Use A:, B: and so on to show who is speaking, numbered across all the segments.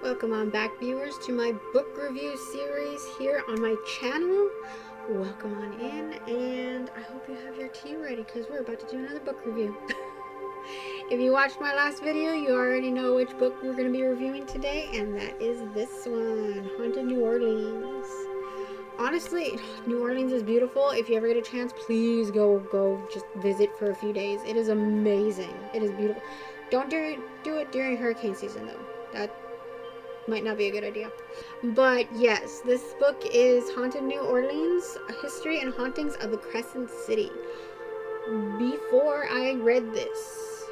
A: Welcome on back, viewers, to my book review series here on my channel. Welcome on in, and I hope you have your tea ready because we're about to do another book review. If you watched my last video, you already know which book we're going to be reviewing today, and that is this one, Haunted New Orleans. Honestly, New Orleans is beautiful. If you ever get a chance, please go just visit for a few days. It is amazing. It is beautiful. Don't do it during hurricane season, though. That might not be a good idea. But yes, this book is Haunted New Orleans, A History and Hauntings of the Crescent City. Before I read this,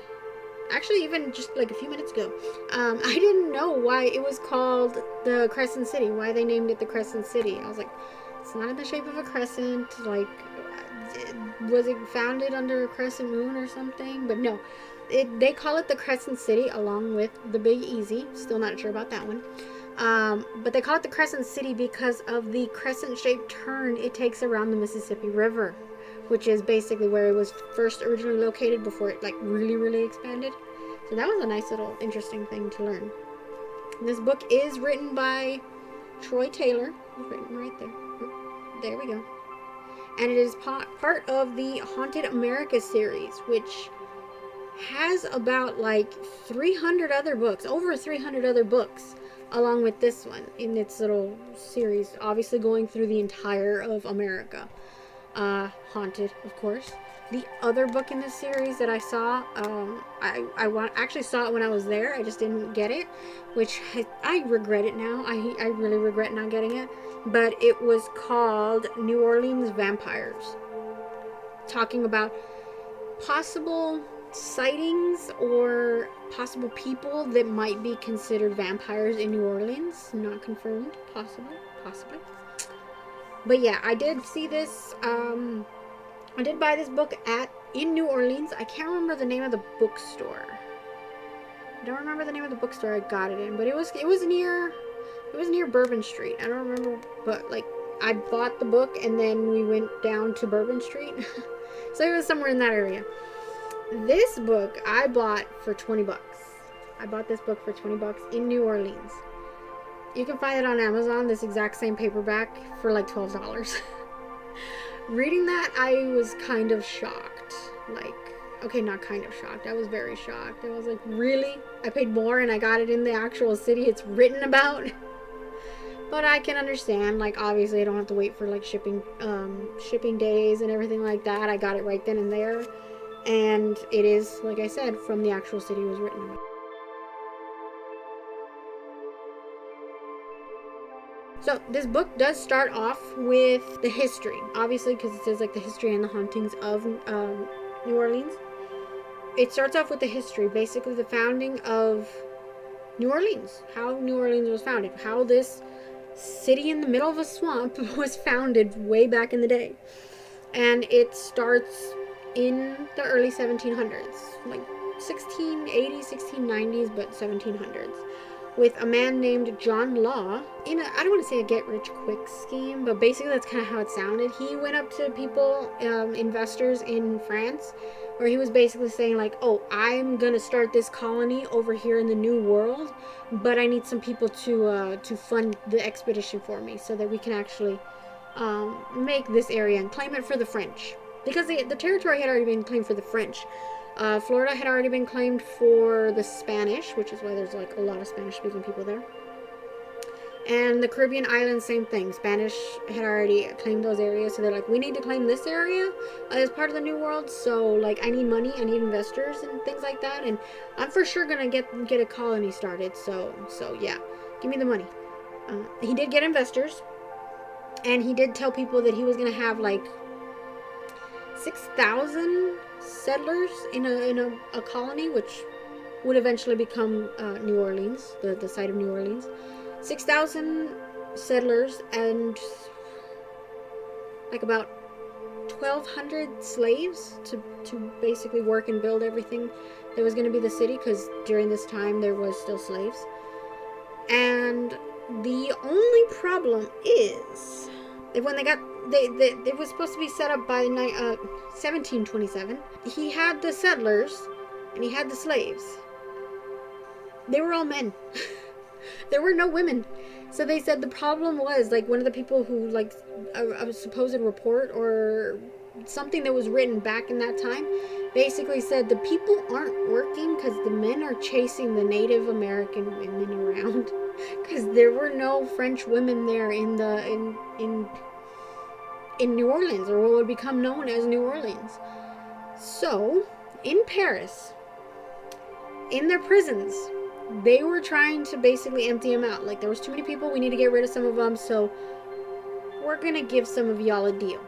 A: actually even just like a few minutes ago, I didn't know why it was called the Crescent City, why they named it the Crescent City. I was like, it's not in the shape of a crescent, like, was it founded under a crescent moon or something? But no, they call it the Crescent City along with the Big Easy. Still not sure about that one. But they call it the Crescent City because of the crescent-shaped turn it takes around the Mississippi River, which is basically where it was first originally located before it like really expanded. So that was a nice little interesting thing to learn. This book is written by Troy Taylor. It's written right there. There we go. And it is part of the Haunted America series, which has about like 300 other books, over 300 other books, along with this one in its little series, obviously going through the entire of America. Haunted, of course. The other book in this series that I saw, I actually saw it when I was there. I just didn't get it, which I regret it now. I really regret not getting it. But it was called New Orleans Vampires, talking about possible sightings or possible people that might be considered vampires in New Orleans. Not confirmed. Possibly. But yeah, I did see this. I did buy this book in New Orleans. I can't remember the name of the bookstore. I don't remember the name of the bookstore I got it in, but it was near Bourbon Street. I don't remember, but like I bought the book and then we went down to Bourbon Street. So it was somewhere in that area. This book I bought for 20 bucks. I bought this book for 20 bucks in New Orleans. You can find it on Amazon, this exact same paperback, for like $12. Reading that, I was kind of shocked. Like, okay, not kind of shocked. I was very shocked. I was like, really? I paid more and I got it in the actual city it's written about? But I can understand, like, obviously I don't have to wait for like shipping days and everything like that. I got it right then and there. And it is, like I said, from the actual city it was written about. So this book does start off with the history, obviously, because it says like the history and the hauntings of New Orleans. It starts off with the history, basically the founding of New Orleans, how New Orleans was founded, how this city in the middle of a swamp was founded way back in the day. And it starts in the early 1700s, like 1680s, 1690s, but 1700s. With a man named John Law, I don't want to say a get-rich-quick scheme, but basically that's kind of how it sounded. He went up to people, investors in France, where he was basically saying like, oh, I'm going to start this colony over here in the New World, but I need some people to fund the expedition for me so that we can actually make this area and claim it for the French. Because the territory had already been claimed for the French. Florida had already been claimed for the Spanish, which is why there's like a lot of Spanish-speaking people there. And the Caribbean islands, same thing. Spanish had already claimed those areas, so they're like, we need to claim this area as part of the New World. So like, I need money, I need investors and things like that, and I'm for sure gonna get a colony started. So yeah, give me the money. He did get investors, and he did tell people that he was gonna have like 6,000 settlers in a colony, which would eventually become New Orleans, the site of New Orleans. 6,000 settlers and like about 1,200 slaves to basically work and build everything that was going to be the city, because during this time there was still slaves. And the only problem is that when it was supposed to be set up by 1727. He had the settlers and he had the slaves. They were all men. There were no women. So they said the problem was, like, one of the people who, like, a supposed report or something that was written back in that time basically said the people aren't working because the men are chasing the Native American women around, because there were no French women there in New Orleans, or what would become known as New Orleans. So in Paris, in their prisons, they were trying to basically empty them out. Like, there was too many people, we need to get rid of some of them, so we're gonna give some of y'all a deal.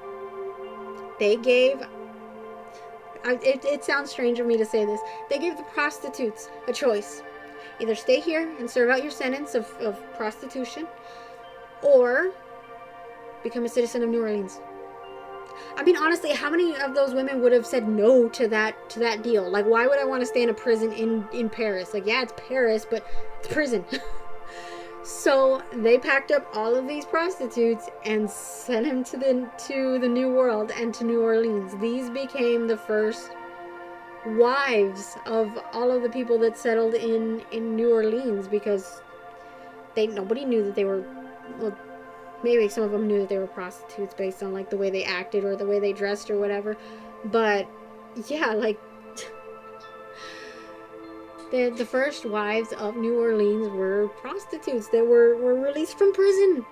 A: They gave, it sounds strange of me to say this, they gave the prostitutes a choice. Either stay here and serve out your sentence of prostitution, or become a citizen of New Orleans. I mean, honestly, how many of those women would have said no to that deal? Like, why would I want to stay in a prison in Paris? Like, yeah, it's Paris, but it's prison. So they packed up all of these prostitutes and sent them to the New World and to New Orleans. These became the first wives of all of the people that settled in New Orleans, because nobody knew that they were, well, maybe some of them knew that they were prostitutes based on, like, the way they acted or the way they dressed or whatever. But yeah, like, the first wives of New Orleans were prostitutes that were released from prison.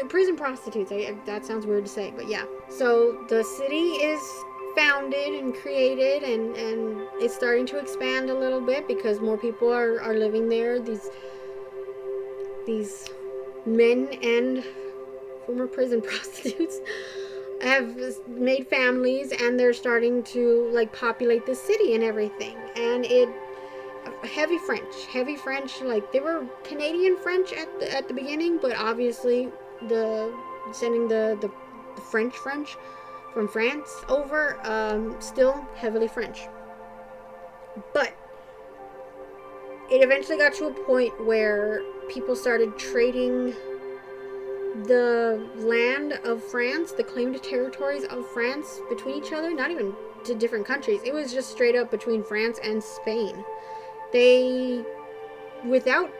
A: Prison prostitutes. That sounds weird to say, but yeah. So the city is founded and created, and it's starting to expand a little bit because more people are living there. These men and former prison prostitutes have made families, and they're starting to, like, populate the city and everything. And heavy French, like, they were Canadian French at the beginning, but obviously sending the French from France over, still heavily French. But it eventually got to a point where people started trading the land of France, the claimed territories of France, between each other, not even to different countries. It was just straight up between France and Spain. They, without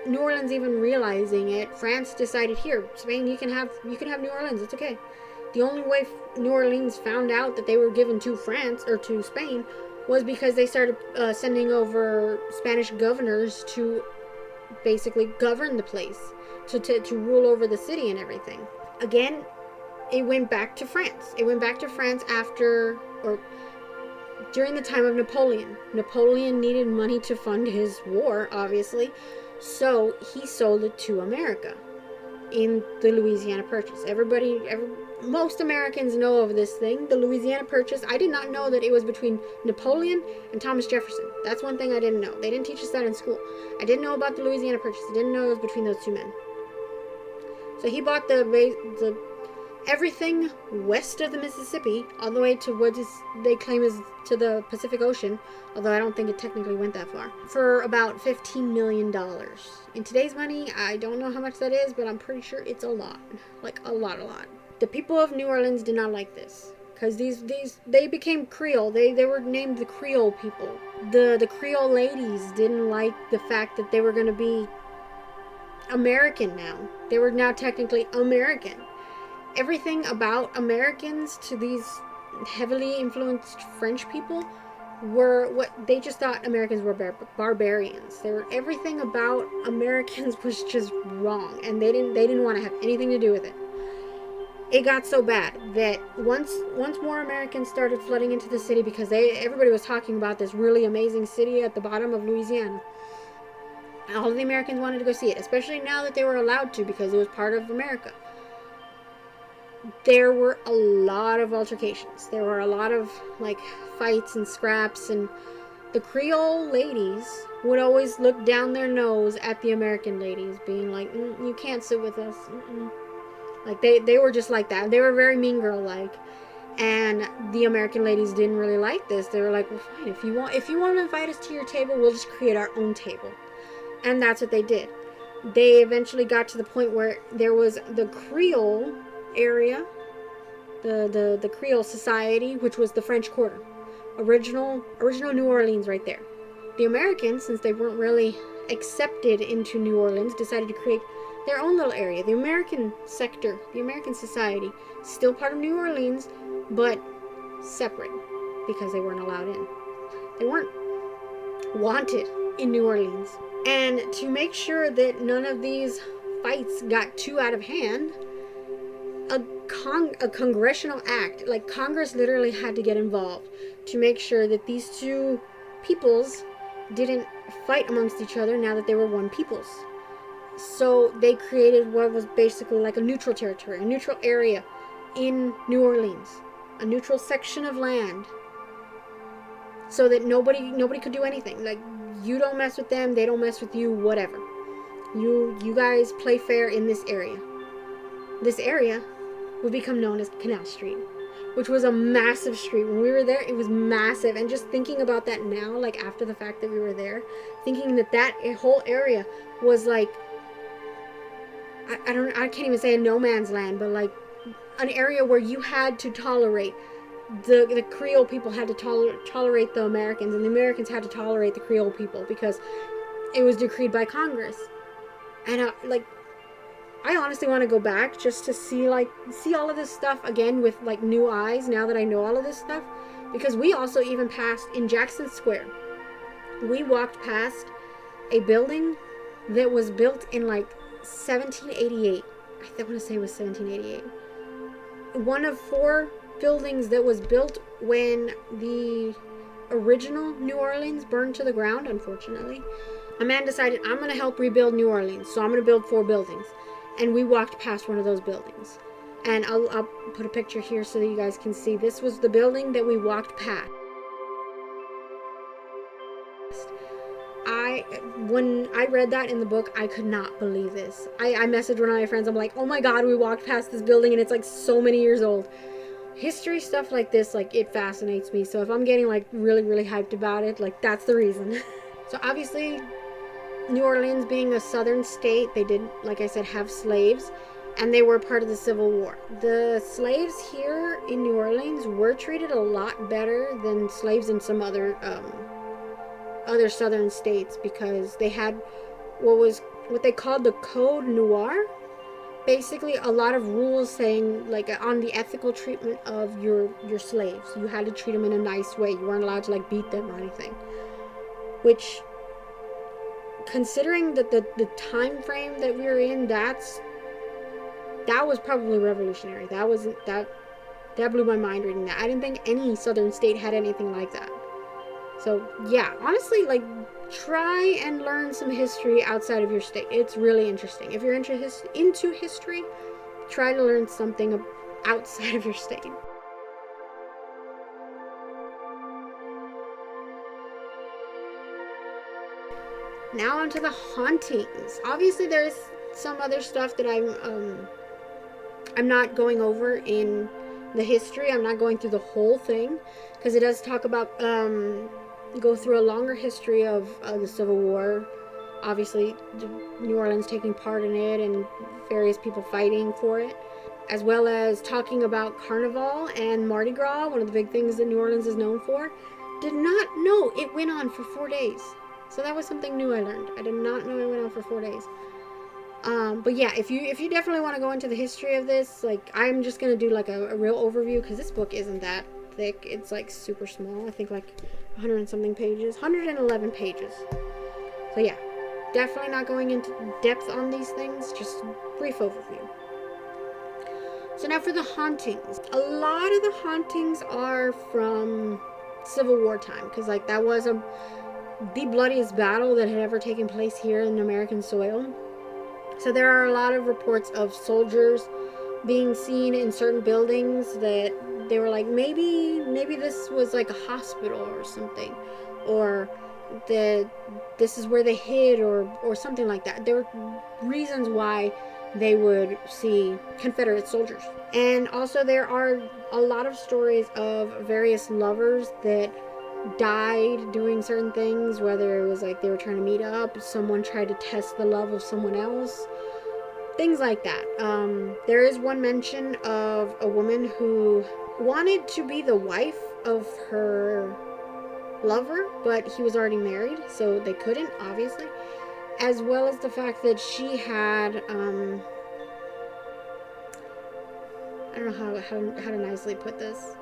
A: New Orleans even realizing it, France decided, here, Spain, you can have New Orleans, it's okay. The only way New Orleans found out that they were given to France, or to Spain, was because they started sending over Spanish governors to basically govern the place, to rule over the city and everything. Again, it went back to France. It went back to France after, or during the time of Napoleon. Napoleon needed money to fund his war, obviously, so he sold it to America in the Louisiana Purchase. Most Americans know of this thing, the Louisiana Purchase. I did not know that it was between Napoleon and Thomas Jefferson. That's one thing I didn't know. They didn't teach us that in school. I didn't know about the Louisiana Purchase. I didn't know it was between those two men. So he bought the everything west of the Mississippi, all the way to what they claim is to the Pacific Ocean, although I don't think it technically went that far, for about $15 million. In today's money, I don't know how much that is, but I'm pretty sure it's a lot. Like, a lot. The people of New Orleans did not like this, because they became Creole. They were named the Creole people. The Creole ladies didn't like the fact that they were going to be American now. They were now technically American. Everything about Americans to these heavily influenced French people were what they just thought Americans were barbarians. Everything about Americans was just wrong, and they didn't want to have anything to do with it. It got so bad that once more Americans started flooding into the city, because everybody was talking about this really amazing city at the bottom of Louisiana. All of the Americans wanted to go see it, especially now that they were allowed to, because it was part of America. There were a lot of altercations. There were a lot of, like, fights and scraps, and the Creole ladies would always look down their nose at the American ladies, being like, you can't sit with us. Like, they were just like that. They were very Mean Girl-like. And the American ladies didn't really like this. They were like, well, fine, if you want to invite us to your table, we'll just create our own table. And that's what they did. They eventually got to the point where there was the Creole area, the Creole Society, which was the French Quarter. Original New Orleans right there. The Americans, since they weren't really accepted into New Orleans decided to create their own little area, the American sector, the American society, still part of New Orleans, but separate because they weren't allowed in. They weren't wanted in New Orleans. And to make sure that none of these fights got too out of hand, a congressional act, like Congress literally had to get involved to make sure that these two peoples didn't fight amongst each other now that they were one peoples. So they created what was basically like a neutral territory, a neutral area in New Orleans, a neutral section of land, so that nobody could do anything. Like, you don't mess with them, they don't mess with you, whatever. You guys play fair in this area. This area would become known as Canal Street, which was a massive street. When we were there, it was massive. And just thinking about that now, like after the fact that we were there, thinking that whole area was like, I can't even say a no man's land, but like an area where you had to tolerate the Creole people, had to tolerate the Americans, and the Americans had to tolerate the Creole people because it was decreed by Congress. And I honestly want to go back just to see all of this stuff again with like new eyes now that I know all of this stuff, because we also even passed in Jackson Square. We walked past a building that was built in like 1788. I want to say it was 1788. One of 4 buildings that was built when the original New Orleans burned to the ground, unfortunately. A man decided, I'm going to help rebuild New Orleans, so I'm going to build 4 buildings. And we walked past one of those buildings. And I'll put a picture here so that you guys can see. This was the building that we walked past. When I read that in the book, I could not believe this. I messaged one of my friends. I'm like, oh my god, we walked past this building and it's like so many years old. History stuff like this, like, it fascinates me. So if I'm getting like really, really hyped about it, like, that's the reason. So obviously, New Orleans being a southern state, they did, like I said, have slaves, and they were part of the Civil War. The slaves here in New Orleans were treated a lot better than slaves in some other southern states, because they had what they called the Code Noir. Basically a lot of rules saying like on the ethical treatment of your slaves. You had to treat them in a nice way. You weren't allowed to like beat them or anything, which, considering that the time frame that we were in, that was probably revolutionary. That blew my mind reading that. I didn't think any southern state had anything like that. So yeah, honestly, like, try and learn some history outside of your state. It's really interesting. If you're into history, try to learn something outside of your state. Now onto the hauntings. Obviously, there's some other stuff that I'm not going over in the history. I'm not going through the whole thing, because it does talk about go through a longer history of the Civil War. Obviously, New Orleans taking part in it and various people fighting for it, as well as talking about Carnival and Mardi Gras, one of the big things that New Orleans is known for. Did not know it went on for 4 days. So that was something new I learned. I did not know it went on for 4 days. But yeah, if you definitely want to go into the history of this, like, I'm just going to do like a real overview, because this book isn't that thick. It's like super small. I think like 100 and something pages. 111 pages. So yeah, definitely not going into depth on these things. Just brief overview. So now for the hauntings. A lot of the hauntings are from Civil War time, because like that was the bloodiest battle that had ever taken place here in American soil. So there are a lot of reports of soldiers being seen in certain buildings that they were like, maybe this was like a hospital or something, or that this is where they hid, or something like that. There were reasons why they would see Confederate soldiers. And also there are a lot of stories of various lovers that died doing certain things, whether it was like they were trying to meet up, someone tried to test the love of someone else, things like that. There is one mention of a woman who wanted to be the wife of her lover, but he was already married, so they couldn't, obviously. as well as the fact that she had, I don't know how to nicely put this.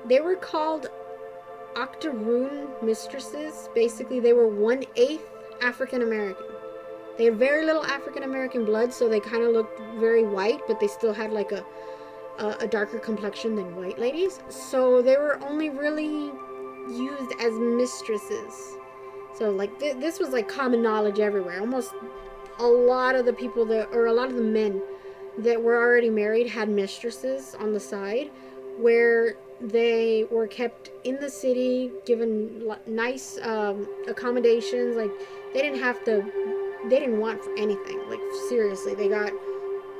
A: They were called octoroon mistresses. Basically, they were 1/8 African American. They had very little African American blood, so they kind of looked very white, but they still had like a darker complexion than white ladies. So they were only really used as mistresses. So like this was like common knowledge everywhere. Almost a lot of the people that, or a lot of the men that were already married had mistresses on the side, where they were kept in the city, given nice accommodations. Like they didn't want for anything. Like seriously, they got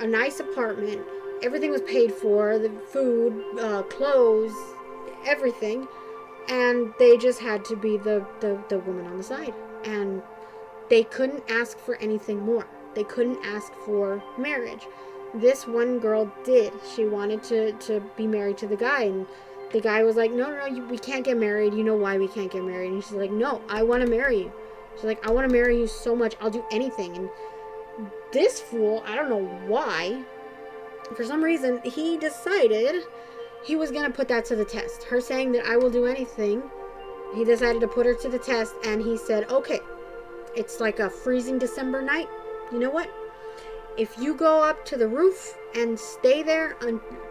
A: a nice apartment. Everything was paid for, the food, clothes, everything. And they just had to be the woman on the side. And they couldn't ask for anything more. They couldn't ask for marriage. This one girl did. She wanted to be married to the guy. And the guy was like, no, we can't get married. You know why we can't get married? And she's like, no, I want to marry you. She's like, I want to marry you so much. I'll do anything. And this fool, I don't know why, for some reason, he decided he was going to put that to the test. Her saying that I will do anything, he decided to put her to the test, and he said, okay, it's like a freezing December night. You know what? If you go up to the roof and stay there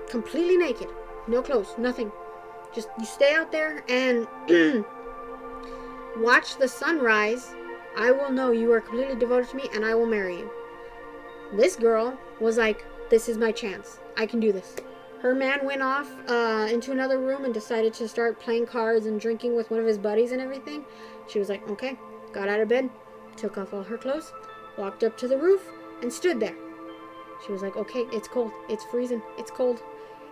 A: completely naked, no clothes, nothing, just you stay out there and watch the sunrise, I will know you are completely devoted to me and I will marry you. This girl was like, this is my chance. I can do this. Her man went off into another room and decided to start playing cards and drinking with one of his buddies and everything. She was like, okay, got out of bed, took off all her clothes, walked up to the roof, and stood there. She was like, okay, it's cold, it's freezing, it's cold.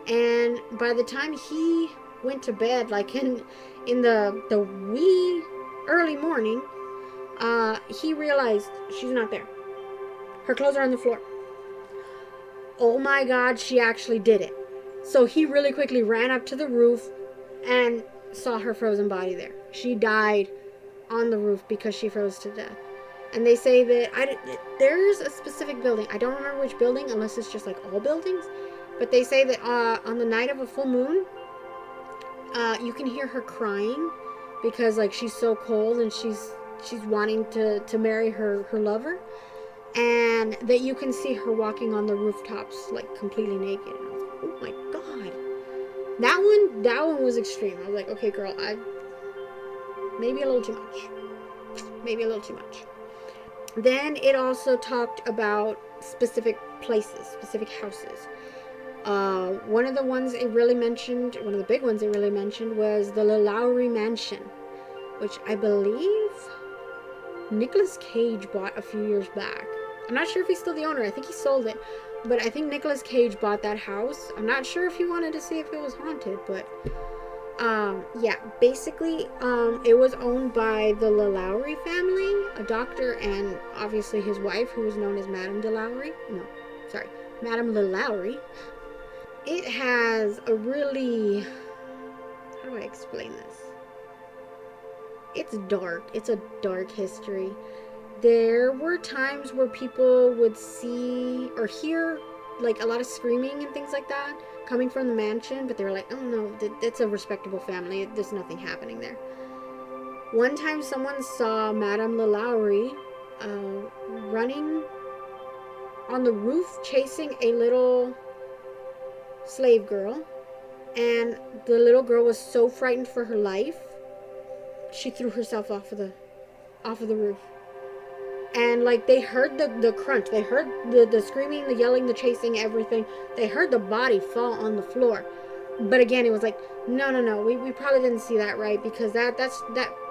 A: And by the time he went to bed, like in the wee early morning, he realized she's not there. Her clothes are on the floor. Oh my God, she actually did it. So he really quickly ran up to the roof and saw her frozen body there. She died on the roof because she froze to death. And they say that there's a specific building. I don't remember which building, unless it's just like all buildings. But they say that on the night of a full moon, you can hear her crying because like she's so cold and she's wanting to marry her lover. And that you can see her walking on the rooftops like completely naked. And I was like, oh my God. That one was extreme. I was like, okay girl, maybe a little too much. Maybe a little too much. Then it also talked about specific places, specific houses. One of the ones it really mentioned, one of the big ones it really mentioned was the Lowry Mansion, which I believe Nicolas Cage bought a few years back. I'm not sure if he's still the owner. I think he sold it. But I think Nicolas Cage bought that house. I'm not sure if he wanted to see if it was haunted, but yeah, basically it was owned by the Lowry family, a doctor and obviously his wife, who was known as Madame Lowry. It has a really, how do I explain this? It's dark. It's a dark history. There were times where people would see or hear like a lot of screaming and things like that coming from the mansion, but they were like, oh no, it's a respectable family. There's nothing happening there. One time someone saw Madame Lowry running on the roof chasing a little slave girl, and the little girl was so frightened for her life, she threw herself off of the roof. And like they heard the crunch, they heard the screaming, the yelling, the chasing, everything. They heard the body fall on the floor. But again, it was like, no, we probably didn't see that right, because that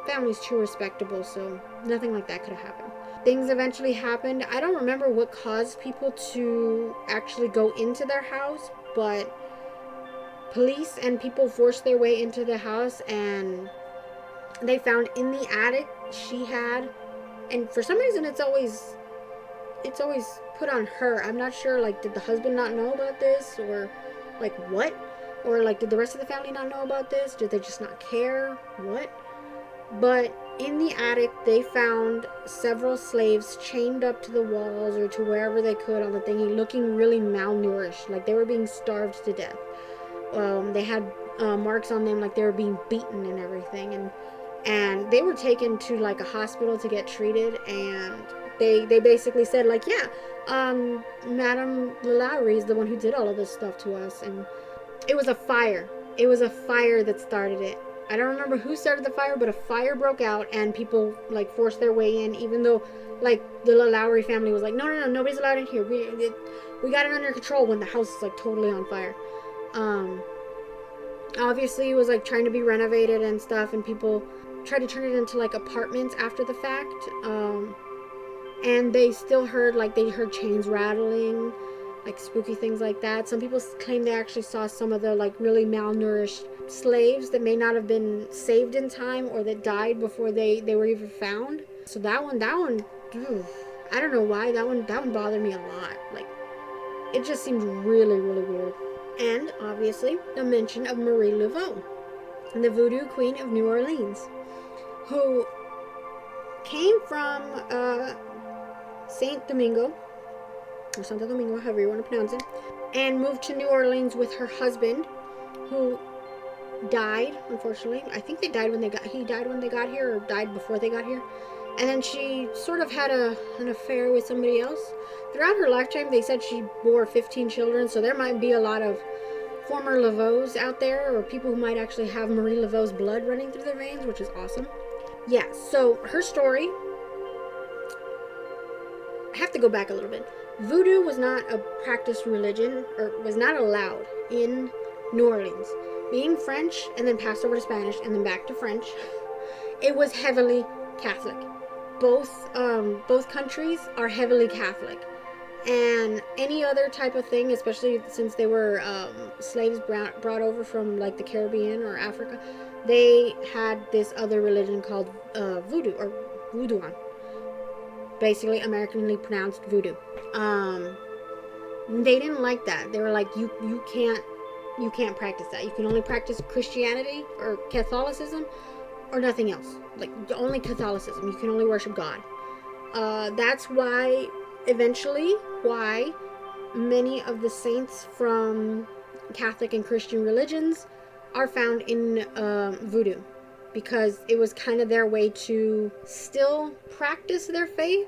A: family's too respectable, so nothing like that could have happened. Things eventually happened. I don't remember what caused people to actually go into their house, but police and people forced their way into the house, and they found in the attic she had, and for some reason it's always put on her. I'm not sure, like, did the husband not know about this, or like what? Or like, did the rest of the family not know about this? Did they just not care? What? But In the attic, they found several slaves chained up to the walls or to wherever they could on the thingy, looking really malnourished, like they were being starved to death. They had marks on them like they were being beaten and everything, and they were taken to like a hospital to get treated, and they basically said like, yeah, Madame Lalaurie is the one who did all of this stuff to us, and it was a fire. It was a fire that started it. I don't remember who started the fire, but a fire broke out and people like forced their way in, even though like the Lalaurie family was like, no, nobody's allowed in here. We got it under control when the house is like totally on fire. Obviously it was like trying to be renovated and stuff, and people tried to turn it into like apartments after the fact. And they still heard chains rattling, like spooky things like that. Some people claim they actually saw some of the like really malnourished slaves that may not have been saved in time or that died before they were even found. So that one, I don't know why that one bothered me a lot. Like, it just seemed really, really weird. And obviously the mention of Marie Laveau, the Voodoo Queen of New Orleans, who came from Saint Domingo, or Santo Domingo, however you want to pronounce it, and moved to New Orleans with her husband, who died, unfortunately. I think he died when they got here, or died before they got here. And then she sort of had an affair with somebody else. Throughout her lifetime, they said she bore 15 children, so there might be a lot of former Laveaus out there, or people who might actually have Marie Laveau's blood running through their veins, which is awesome. Yeah, so her story, I have to go back a little bit. Voodoo was not a practiced religion, or was not allowed in New Orleans. Being French, and then passed over to Spanish, and then back to French, it was heavily Catholic. Both countries are heavily Catholic. And any other type of thing, especially since they were slaves brought over from like the Caribbean or Africa, they had this other religion called Voodoo, or Voodoo. Basically Americanly pronounced voodoo. They didn't like that. They were like, you can't practice that. You can only practice Christianity or Catholicism or nothing else. Like, only Catholicism. You can only worship God. That's why many of the saints from Catholic and Christian religions are found in voodoo, because it was kind of their way to still practice their faith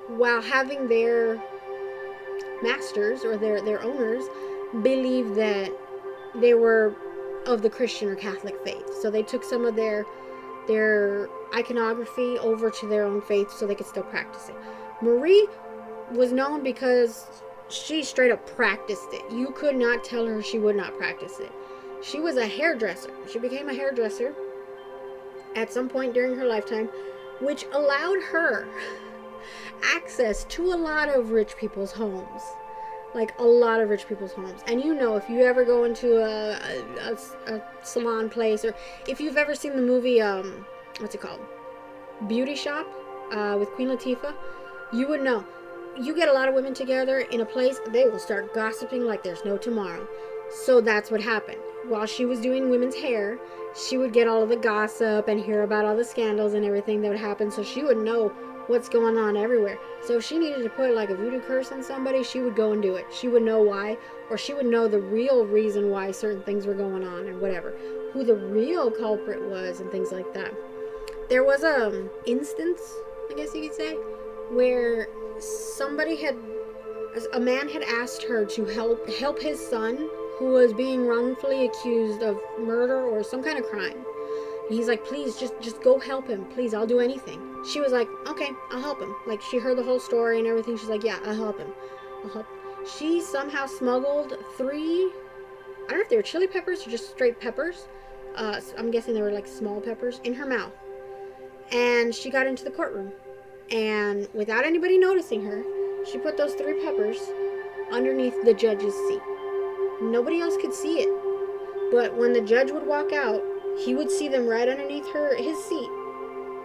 A: while having their masters or their owners believe that they were of the Christian or Catholic faith. So they took some of their iconography over to their own faith so they could still practice it. Marie was known because she straight up practiced it. You could not tell her she would not practice it. She was a hairdresser. She became a hairdresser at some point during her lifetime, which allowed her access to a lot of rich people's homes. Like, a lot of rich people's homes. And you know, if you ever go into a salon place, or if you've ever seen the movie, what's it called? Beauty Shop, with Queen Latifah, you would know. You get a lot of women together in a place, they will start gossiping like there's no tomorrow. So that's what happened. While she was doing women's hair, she would get all of the gossip and hear about all the scandals and everything that would happen, so she would know what's going on everywhere. So if she needed to put like a voodoo curse on somebody, she would go and do it. She would know why, or she would know the real reason why certain things were going on and whatever, who the real culprit was and things like that. There was a instance, I guess you could say, where a man had asked her to help his son, who was being wrongfully accused of murder or some kind of crime. And he's like, please, just go help him. Please, I'll do anything. She was like, okay, I'll help him. Like, she heard the whole story and everything. She's like, yeah, I'll help him. She somehow smuggled 3, I don't know if they were chili peppers or just straight peppers. I'm guessing they were like small peppers, in her mouth. And she got into the courtroom. And without anybody noticing her, she put those 3 peppers underneath the judge's seat. Nobody else could see it. But when the judge would walk out, he would see them right underneath his seat.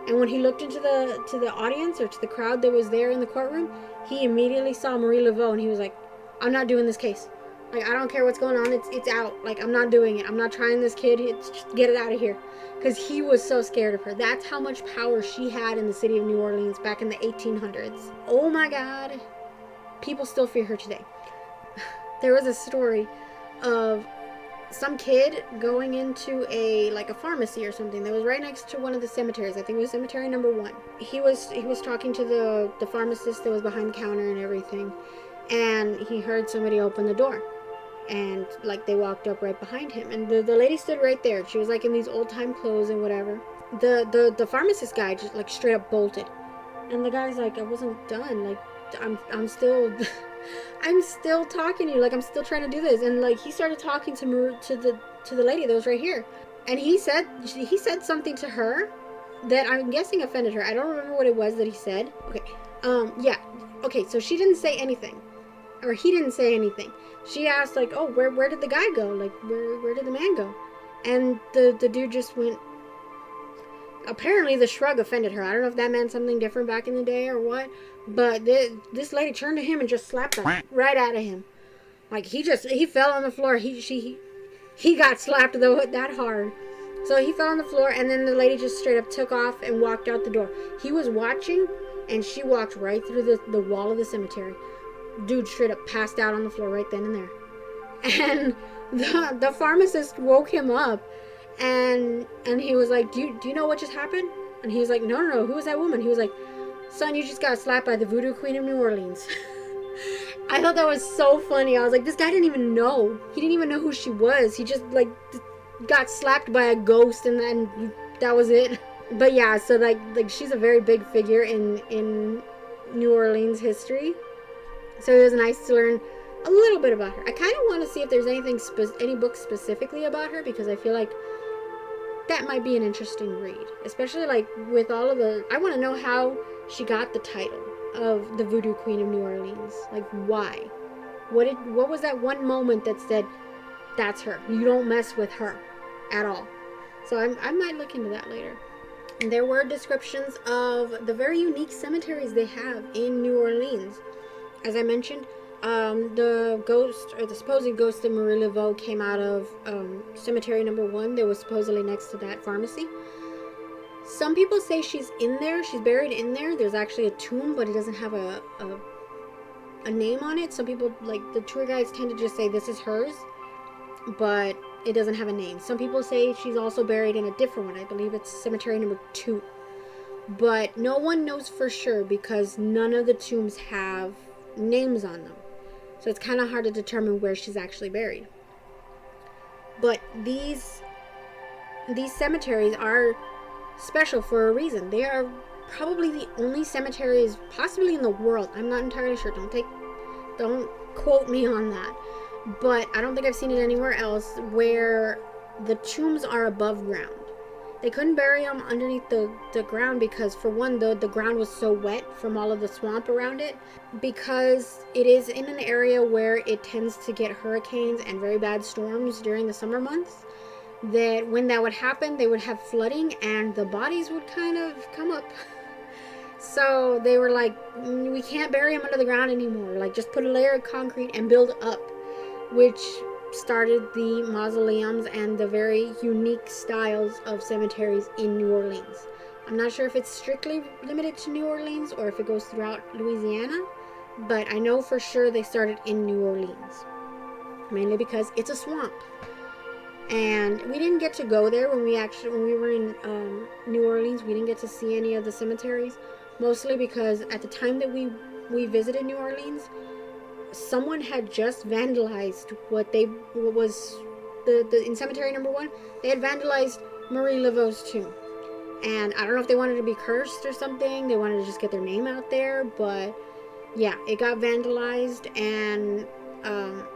A: And when he looked into the audience, or to the crowd that was there in the courtroom, he immediately saw Marie Laveau, and he was like, I'm not doing this case. Like, I don't care what's going on. It's out. Like, I'm not doing it. I'm not trying this kid. Just get it out of here. Because he was so scared of her. That's how much power she had in the city of New Orleans back in the 1800s. Oh my God. People still fear her today. There was a story of some kid going into a pharmacy or something that was right next to one of the cemeteries. I think it was cemetery number 1. He was talking to the pharmacist that was behind the counter and everything, and he heard somebody open the door, and like they walked up right behind him, and the lady stood right there. She was like in these old time clothes and whatever. The pharmacist guy just like straight up bolted, and the guy's like, I wasn't done. Like, I'm still I'm still talking to you. Like, I'm still trying to do this. And like he started talking to the lady that was right here, and he said something to her that I'm guessing offended her. I don't remember what it was that he said. Okay, yeah, okay. So she didn't say anything, or he didn't say anything. She asked like, oh, where did the guy go? Like, where did the man go? And the dude just went. Apparently the shrug offended her. I don't know if that meant something different back in the day or what, but this lady turned to him and just slapped him right out of him. Like, he fell on the floor. He got slapped though that hard. So he fell on the floor, and then the lady just straight up took off and walked out the door. He was watching, and she walked right through the wall of the cemetery. Dude straight up passed out on the floor right then and there. And the pharmacist woke him up. And he was like, do you know what just happened? And he was like, no, who was that woman? He was like, son, you just got slapped by the Voodoo Queen of New Orleans. I thought that was so funny. I was like, this guy didn't even know. He didn't even know who she was. He just like got slapped by a ghost, and then that was it. But yeah, so like she's a very big figure in New Orleans history. So it was nice to learn a little bit about her. I kind of want to see if there's any books specifically about her, because I feel like that might be an interesting read, especially like with all of I want to know how she got the title of the Voodoo Queen of New Orleans. Like, why? What was that one moment that said, that's her? You don't mess with her at all. So I might look into that later. And there were descriptions of the very unique cemeteries they have in New Orleans. As I mentioned, the ghost, or the supposed ghost of Marie Laveau, came out of cemetery number 1 that was supposedly next to that pharmacy. Some people say she's in there. She's buried in there. There's actually a tomb, but it doesn't have a name on it. Some people, like the tour guides, tend to just say this is hers, but it doesn't have a name. Some people say she's also buried in a different one. I believe it's cemetery number 2. But no one knows for sure, because none of the tombs have names on them. So it's kind of hard to determine where she's actually buried. But these cemeteries are special for a reason. They are probably the only cemeteries possibly in the world. I'm not entirely sure. Don't quote me on that. But I don't think I've seen it anywhere else where the tombs are above ground. They couldn't bury them underneath the ground because, for one, the ground was so wet from all of the swamp around it. Because it is in an area where it tends to get hurricanes and very bad storms during the summer months, that when that would happen, they would have flooding and the bodies would kind of come up. So they were like, we can't bury them under the ground anymore. Like, just put a layer of concrete and build up, which started the mausoleums and the very unique styles of cemeteries in New Orleans. I'm not sure if it's strictly limited to New Orleans or if it goes throughout Louisiana, but I know for sure they started in New Orleans, mainly because it's a swamp. And we didn't get to go there when we were in New Orleans. We didn't get to see any of the cemeteries, mostly because at the time that we visited New Orleans, someone had just vandalized in cemetery number 1. They had vandalized Marie Laveau's tomb, and I don't know if they wanted to be cursed or something. They wanted to just get their name out there, but yeah, it got vandalized, and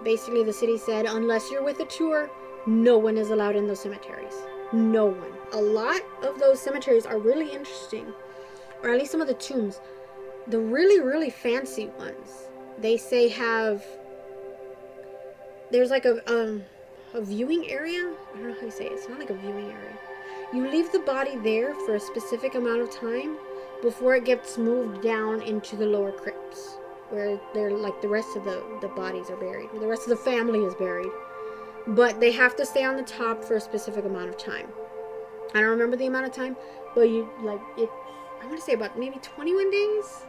A: basically the city said, unless you're with a tour, no one is allowed in those cemeteries. No one. A lot of those cemeteries are really interesting, or at least some of the tombs. The really, really fancy ones, they say there's like a viewing area. I don't know how you say it. It's not like a viewing area. You leave the body there for a specific amount of time before it gets moved down into the lower crypts. where they're like the rest of the bodies are buried. The rest of the family is buried. But they have to stay on the top for a specific amount of time. I don't remember the amount of time, but you like it. I want to say about maybe 21 days.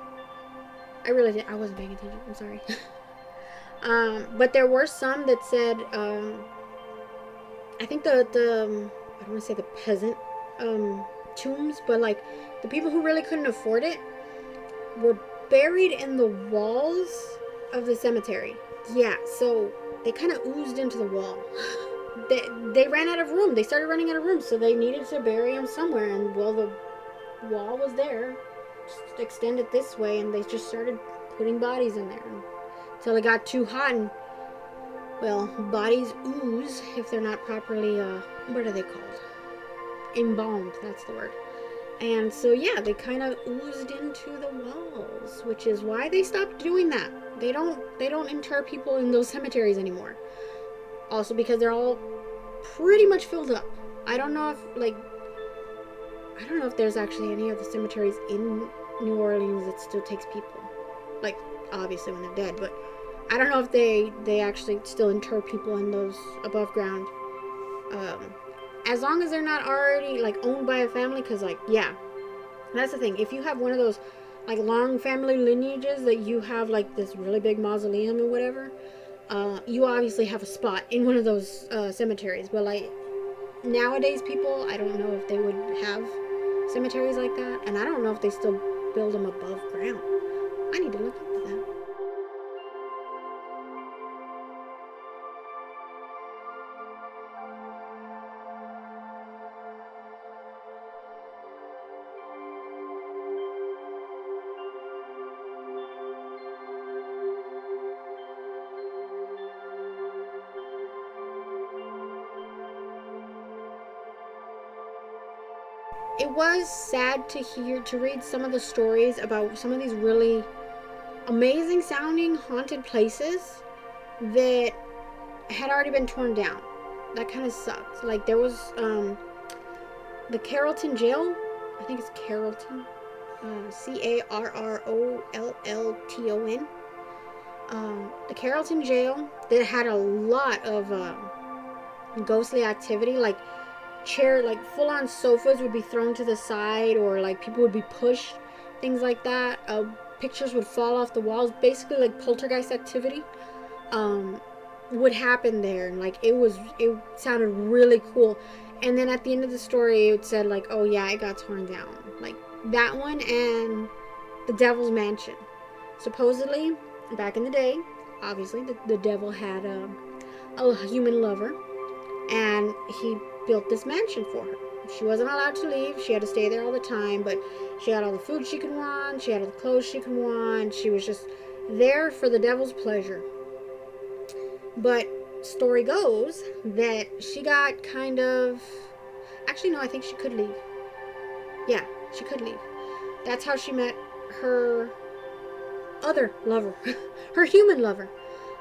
A: I wasn't paying attention. I'm sorry. But there were some that said, I think I don't want to say the peasant tombs, but like the people who really couldn't afford it were buried in the walls of the cemetery. Yeah, so they kind of oozed into the wall. They ran out of room. They started running out of room, so they needed to bury them somewhere. And well, the wall was there, just extended this way, and they just started putting bodies in there until it got too hot. And well, bodies ooze if they're not properly what are they called? Embalmed. That's the word. And so yeah, they kind of oozed into the walls, which is why they stopped doing that. They don't inter people in those cemeteries anymore. Also because they're all pretty much filled up. I don't know if there's actually any of the cemeteries in New Orleans that still takes people. Like obviously when they're dead, but I don't know if they actually still inter people in those above ground. As long as they're not already like owned by a family, because like yeah, that's the thing. If you have one of those like long family lineages that you have like this really big mausoleum or whatever, you obviously have a spot in one of those cemeteries. But like nowadays people, I don't know if they would have cemeteries like that, and I don't know if they still build them above ground. I need to look into that. It was sad to read some of the stories about some of these really amazing sounding haunted places that had already been torn down. That kind of sucks. Like there was the Carrollton jail. I think it's Carrollton. Carrollton. The Carrollton jail that had a lot of ghostly activity, like full-on sofas would be thrown to the side, or like people would be pushed, things like that. Pictures would fall off the walls, basically like poltergeist activity would happen there. And like it sounded really cool. And then at the end of the story it said like, oh yeah, it got torn down. Like that one and the Devil's Mansion. Supposedly back in the day, obviously the devil had a human lover, and he built this mansion for her. She wasn't allowed to leave. She had to stay there all the time, but she had all the food she could want. She had all the clothes she could want. She was just there for the devil's pleasure. But story goes that she got kind of... Actually, no, I think she could leave. Yeah, she could leave. That's how she met her other lover. Her human lover.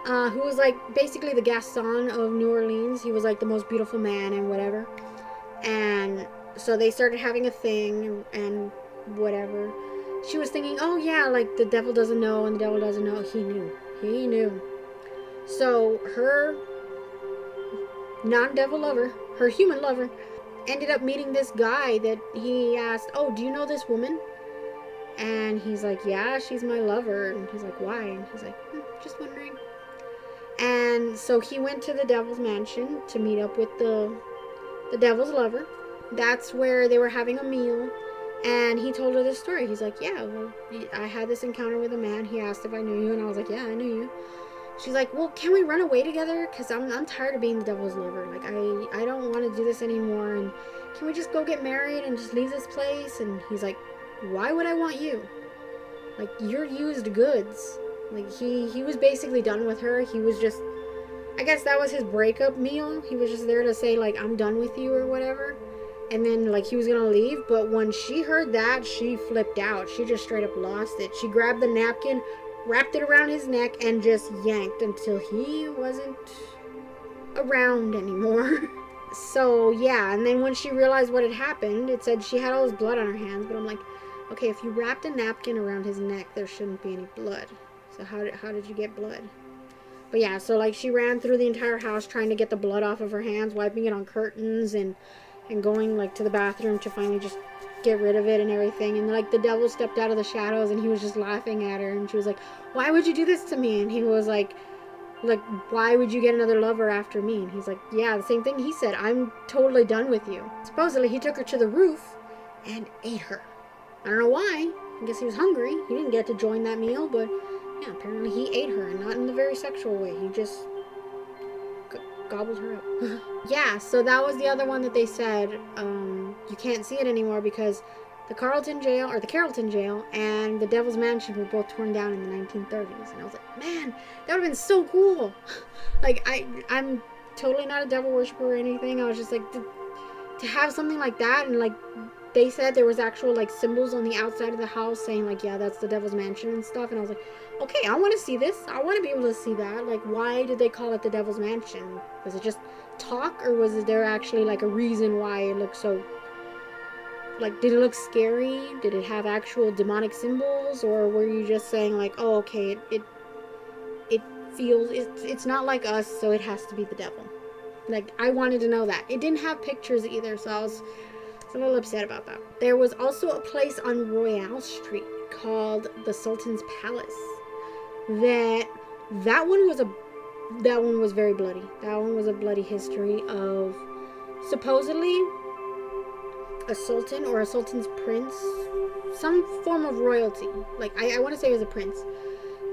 A: Who was like basically the Gaston of New Orleans. He was like the most beautiful man and whatever. And so they started having a thing and whatever. She was thinking, oh yeah, like the devil doesn't know and the devil doesn't know. He knew. So her non-devil lover, her human lover, ended up meeting this guy that he asked, oh, do you know this woman? And he's like, yeah, she's my lover. And he's like, why? And he's like, just wondering. And so he went to the Devil's Mansion to meet up with the devil's lover. That's where they were having a meal. And he told her this story. He's like, yeah, well, I had this encounter with a man. He asked if I knew you. And I was like, yeah, I knew you. She's like, well, can we run away together? Because I'm tired of being the devil's lover. Like, I don't want to do this anymore. And can we just go get married and just leave this place? And he's like, why would I want you? Like, you're used goods. Like, he was basically done with her. He was just, I guess that was his breakup meal. He was just there to say, like, I'm done with you or whatever. And then, like, he was gonna leave. But when she heard that, she flipped out. She just straight up lost it. She grabbed the napkin, wrapped it around his neck, and just yanked until he wasn't around anymore. So, yeah. And then when she realized what had happened, it said she had all this blood on her hands. But I'm like, okay, if you wrapped a napkin around his neck, there shouldn't be any blood. So how did you get blood? But yeah, so like she ran through the entire house trying to get the blood off of her hands, wiping it on curtains and going like to the bathroom to finally just get rid of it and everything. And like the devil stepped out of the shadows and he was just laughing at her, and she was like, "Why would you do this to me?" And he was like, "Why would you get another lover after me?" And he's like, "Yeah, the same thing he said. I'm totally done with you." Supposedly he took her to the roof and ate her. I don't know why. I guess he was hungry. He didn't get to join that meal, but yeah, apparently he ate her, and not in the very sexual way. He just gobbled her up. Yeah, so that was the other one that they said you can't see it anymore because the Carrollton jail and the Devil's Mansion were both torn down in the 1930s. And I was like, man, that would have been so cool. Like, I'm totally not a devil worshiper or anything. I was just like, to have something like that, and like they said there was actual like symbols on the outside of the house saying like, yeah, that's the Devil's Mansion and stuff. And I was like, okay, I want to see this. I want to be able to see that. Like, why did they call it the Devil's Mansion? Was it just talk, or was there actually like a reason why it looked so, like, did it look scary? Did it have actual demonic symbols? Or were you just saying like, oh, okay, it feels, it's not like us, so it has to be the devil? Like, I wanted to know that. It didn't have pictures either, so I was a little upset about that. There was also a place on Royale Street called the Sultan's Palace. That one was very bloody. That one was a bloody history of supposedly a sultan or a sultan's prince, some form of royalty. Like, I want to say it was a prince.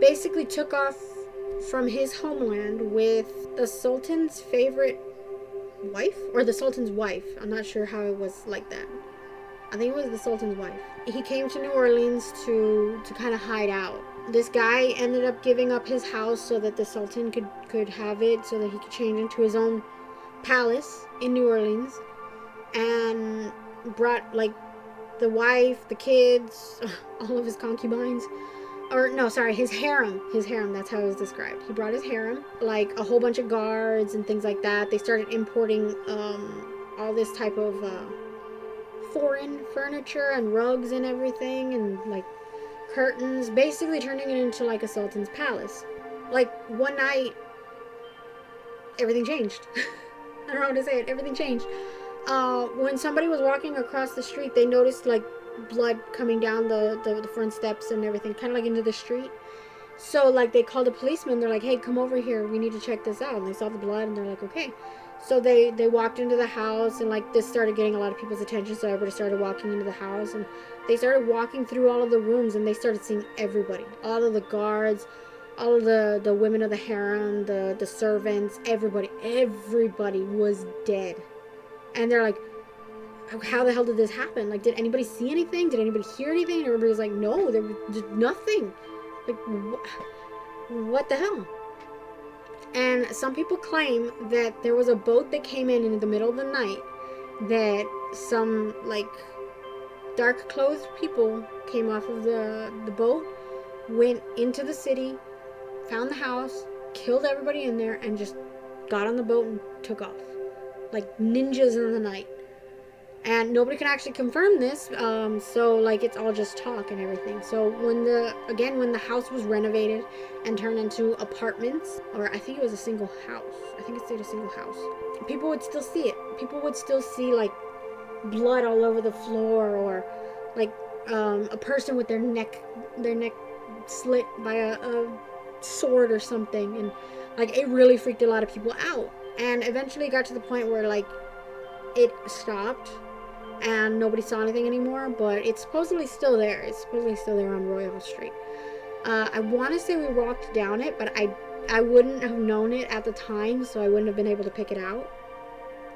A: Basically took off from his homeland with the sultan's favorite wife, or the sultan's wife. I'm not sure how it was like that. I think it was the sultan's wife. He came to New Orleans to kind of hide out. This guy ended up giving up his house so that the sultan could have it, so that he could change into his own palace in New Orleans, and brought like the wife, the kids, all of his concubines, or no, sorry, his harem, that's how it was described. He brought his harem, like a whole bunch of guards and things like that. They started importing all this type of foreign furniture and rugs and everything, and like curtains, basically turning it into like a sultan's palace. Like, one night everything changed. I don't know how to say it. Everything changed. When somebody was walking across the street, they noticed like blood coming down the front steps and everything, kind of like into the street. So like they called a policeman. They're like, hey, come over here, we need to check this out. And they saw the blood and they're like, okay. So they walked into the house, and like this started getting a lot of people's attention, so everybody started walking into the house, and they started walking through all of the rooms, and they started seeing everybody, all of the guards, all of the women of the harem, the servants, everybody was dead. And they're like, how the hell did this happen? Like, did anybody see anything? Did anybody hear anything? And everybody was like, no, there was nothing. Like, what the hell? And some people claim that there was a boat that came in the middle of the night, that some like dark clothed people came off of the boat, went into the city, found the house, killed everybody in there, and just got on the boat and took off like ninjas in the night. And nobody can actually confirm this, so like it's all just talk and everything. So when the house was renovated and turned into apartments, or I think it was a single house, I think it stayed a single house, people would still see it. People would still see like blood all over the floor, or like a person with their neck slit by a sword or something. And like it really freaked a lot of people out. And eventually it got to the point where like it stopped and nobody saw anything anymore, but it's supposedly still there. It's supposedly still there on Royal Street. I want to say we walked down it, but I wouldn't have known it at the time, so I wouldn't have been able to pick it out,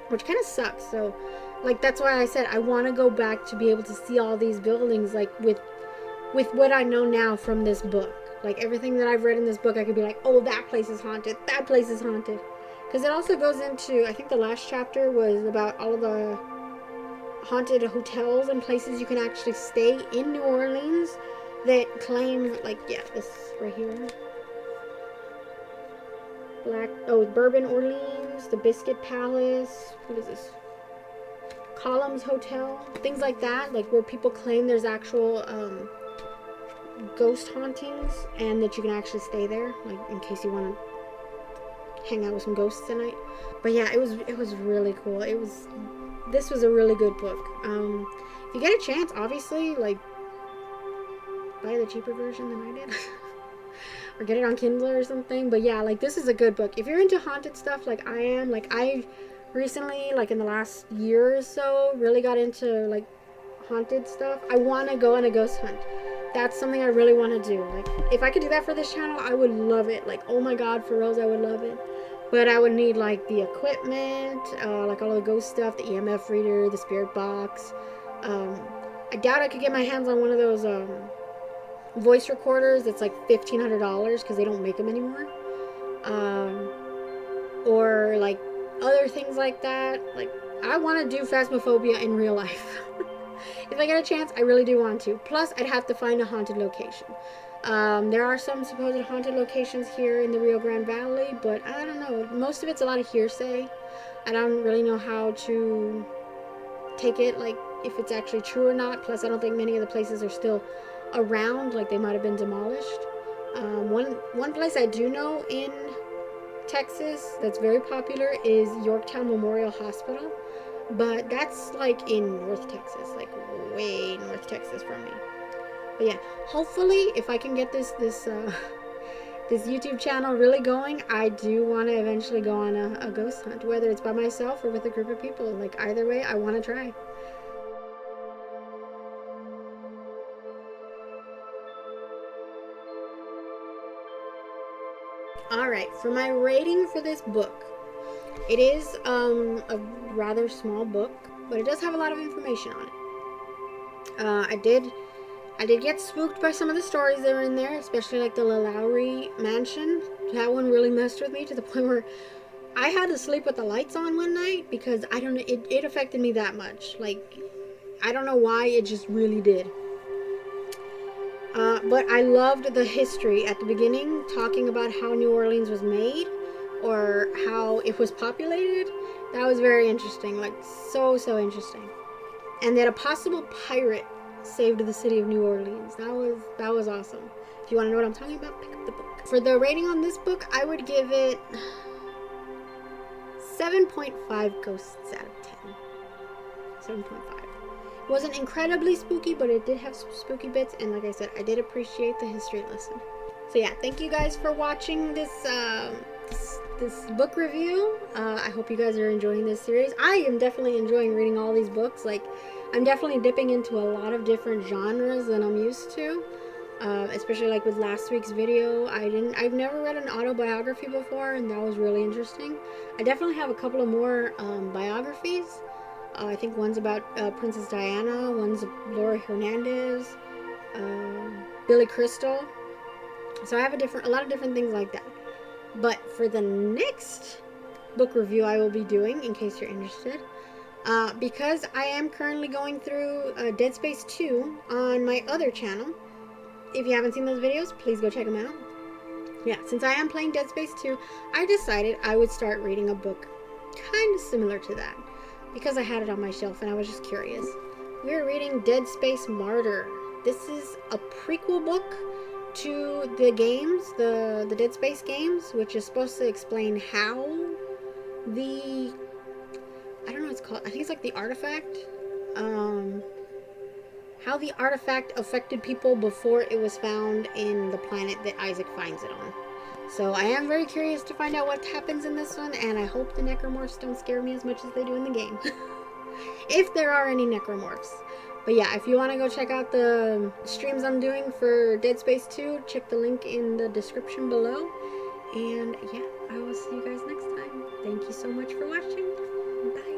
A: which kind of sucks. So like that's why I said I want to go back to be able to see all these buildings, like with what I know now from this book. Like everything that I've read in this book, I could be like, oh, that place is haunted, that place is haunted. Because it also goes into, I think the last chapter was about all of the haunted hotels and places you can actually stay in New Orleans that claim, like, yeah, this right here. Bourbon Orleans, the Biscuit Palace, what is this? Columns Hotel, things like that, like where people claim there's actual ghost hauntings, and that you can actually stay there, like in case you want to hang out with some ghosts tonight. But yeah, it was really cool. This was a really good book. If you get a chance, obviously, like, buy the cheaper version than I did. Or get it on Kindle or something. But yeah, like, this is a good book. If you're into haunted stuff like I am, like, I recently, like in the last year or so, really got into, like, haunted stuff. I want to go on a ghost hunt. That's something I really want to do. Like, if I could do that for this channel, I would love it. Like, oh my god, for Rose, I would love it. But I would need, like, the equipment, like all the ghost stuff, the EMF reader, the spirit box. I doubt I could get my hands on one of those voice recorders that's like $1,500 because they don't make them anymore. Or like other things like that. Like, I want to do Phasmophobia in real life. If I get a chance, I really do want to. Plus, I'd have to find a haunted location. There are some supposed haunted locations here in the Rio Grande Valley, but I don't know. Most of it's a lot of hearsay. I don't really know how to take it, like, if it's actually true or not. Plus, I don't think many of the places are still around. Like, they might have been demolished. One place I do know in Texas that's very popular is Yorktown Memorial Hospital. But that's, like, in North Texas. Like, way North Texas from me. But yeah, hopefully, if I can get this YouTube channel really going, I do want to eventually go on a ghost hunt, whether it's by myself or with a group of people. Like, either way, I want to try. Alright, for my rating for this book, it is a rather small book, but it does have a lot of information on it. I did get spooked by some of the stories that were in there, especially like the Lowry mansion. That one really messed with me to the point where I had to sleep with the lights on one night because I don't know, it affected me that much. Like, I don't know why, it just really did. But I loved the history at the beginning, talking about how New Orleans was made or how it was populated. That was very interesting, like so interesting. And that a possible pirate saved the city of New Orleans. That was awesome. If you want to know what I'm talking about, pick up the book. For the rating on this book, I would give it 7.5 ghosts out of 10. 7.5. It wasn't incredibly spooky, but it did have some spooky bits, and like I said, I did appreciate the history lesson. So yeah, thank you guys for watching this this book review. I hope you guys are enjoying this series. I am definitely enjoying reading all these books. Like, I'm definitely dipping into a lot of different genres than I'm used to. Especially like with last week's video. I've never read an autobiography before, and that was really interesting. I definitely have a couple of more biographies. I think one's about Princess Diana, one's Laura Hernandez, Billy Crystal. So I have a lot of different things like that. But for the next book review I will be doing, in case you're interested, because I am currently going through Dead Space 2 on my other channel. If you haven't seen those videos, please go check them out. Yeah, since I am playing Dead Space 2, I decided I would start reading a book kind of similar to that, because I had it on my shelf and I was just curious. We're reading Dead Space Martyr. This is a prequel book to the games, the Dead Space games, which is supposed to explain how the, I don't know what it's called, I think it's like the artifact, how the artifact affected people before it was found in the planet that Isaac finds it on. So I am very curious to find out what happens in this one, and I hope the necromorphs don't scare me as much as they do in the game. If there are any necromorphs. But yeah, if you want to go check out the streams I'm doing for Dead Space 2, check the link in the description below. And yeah, I will see you guys next time. Thank you so much for watching. Bye.